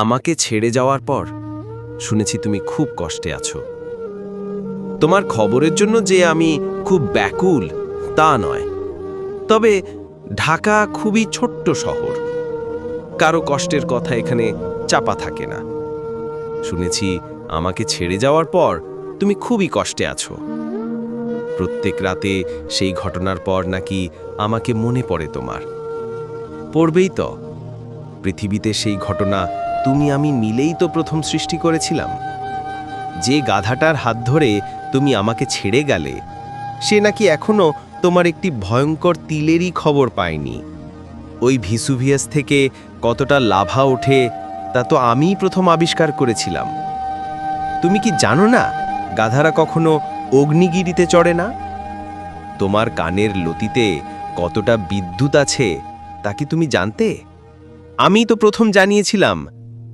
আমাকে ছেড়ে যাওয়ার পর শুনেছি তুমি খুব কষ্টে আছো। তোমার খবরের জন্য যে আমি খুব ব্যাকুল তা নয়, তবে ঢাকা খুবই ছোট্ট শহর, কারো কষ্টের কথা এখানে চাপা থাকে না। শুনেছি আমাকে ছেড়ে যাওয়ার পর তুমি খুবই কষ্টে আছো। প্রত্যেক রাতে সেই ঘটনার পর নাকি আমাকে মনে পড়ে তোমার। পড়বেই তো, পৃথিবীতে সেই ঘটনা তুমি আমি মিলেই তো প্রথম সৃষ্টি করেছিলাম। যে গাধাটার হাত ধরে তুমি আমাকে ছেড়ে গেলে, সে নাকি এখনো তোমার একটি ভয়ঙ্কর তিলেরই খবর পায়নি। ওই ভিসুভিয়াস থেকে কতটা লাভা ওঠে তা তো আমিই প্রথম আবিষ্কার করেছিলাম। তুমি কি জানো না গাধারা কখনো অগ্নিগিরিতে চড়ে না? তোমার কানের লতিতে কতটা বিদ্যুৎ আছে তা কি তুমি জানতে? আমি তো প্রথম জানিয়েছিলাম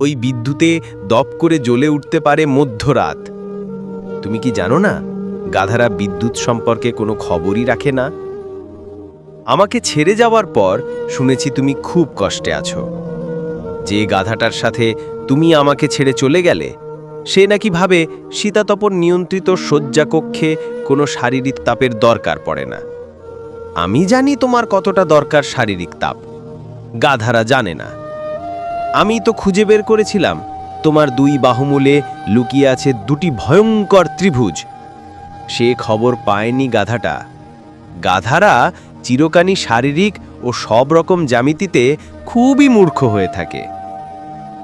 ওই বিদ্যুতে দপ করে জ্বলে উঠতে পারে মধ্যরাত। তুমি কি জানো না গাধারা বিদ্যুৎ সম্পর্কে কোনো খবরই রাখে না? আমাকে ছেড়ে যাওয়ার পর শুনেছি তুমি খুব কষ্টে আছো। যে গাধাটার সাথে তুমি আমাকে ছেড়ে চলে গেলে, সে নাকি ভাবে শীতাতপন নিয়ন্ত্রিত শয্যা কক্ষে কোনো শারীরিক তাপের দরকার পড়ে না। আমি জানি তোমার কতটা দরকার শারীরিক তাপ, গাধারা জানে না। আমি তো খুঁজে বের করেছিলাম তোমার দুই বাহুমূলে লুকিয়ে আছে দুটি ভয়ঙ্কর ত্রিভুজ। সে খবর পায়নি গাধাটা। গাধারা চিরকালই শারীরিক ও সব রকম জ্যামিতিতে খুবই মূর্খ হয়ে থাকে।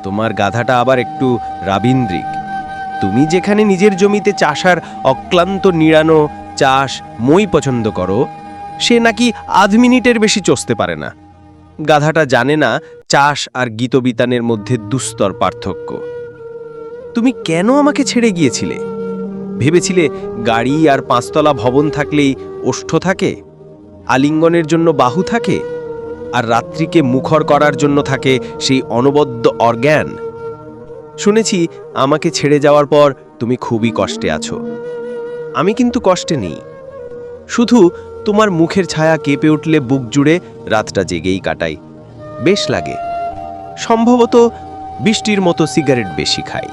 তোমার গাধাটা আবার একটু রাবীন্দ্রিক। তুমি যেখানে নিজের জমিতে চাষার অক্লান্ত নিড়ানো চাষ মই পছন্দ করো, সে নাকি আধ মিনিটের বেশি চষতে পারে না। গাধাটা জানে না চাষ আর গীতবিতানের মধ্যে দুস্তর পার্থক্য। তুমি কেন আমাকে ছেড়ে গিয়েছিলে? ভেবেছিলে গাড়ি আর পাঁচতলা ভবন থাকলেই ওষ্ঠ থাকে, আলিঙ্গনের জন্য বাহু থাকে, আর রাত্রিকে মুখর করার জন্য থাকে সেই অনবদ্য অর্গ্যান। শুনেছি আমাকে ছেড়ে যাওয়ার পর তুমি খুবই কষ্টে আছো। আমি কিন্তু কষ্টে নেই, শুধু তোমার মুখের ছায়া কেঁপে উঠলে বুক জুড়ে রাতটা জেগেই কাটাই, বেশ লাগে। সম্ভবত বৃষ্টির মতো সিগারেট বেশি খাই।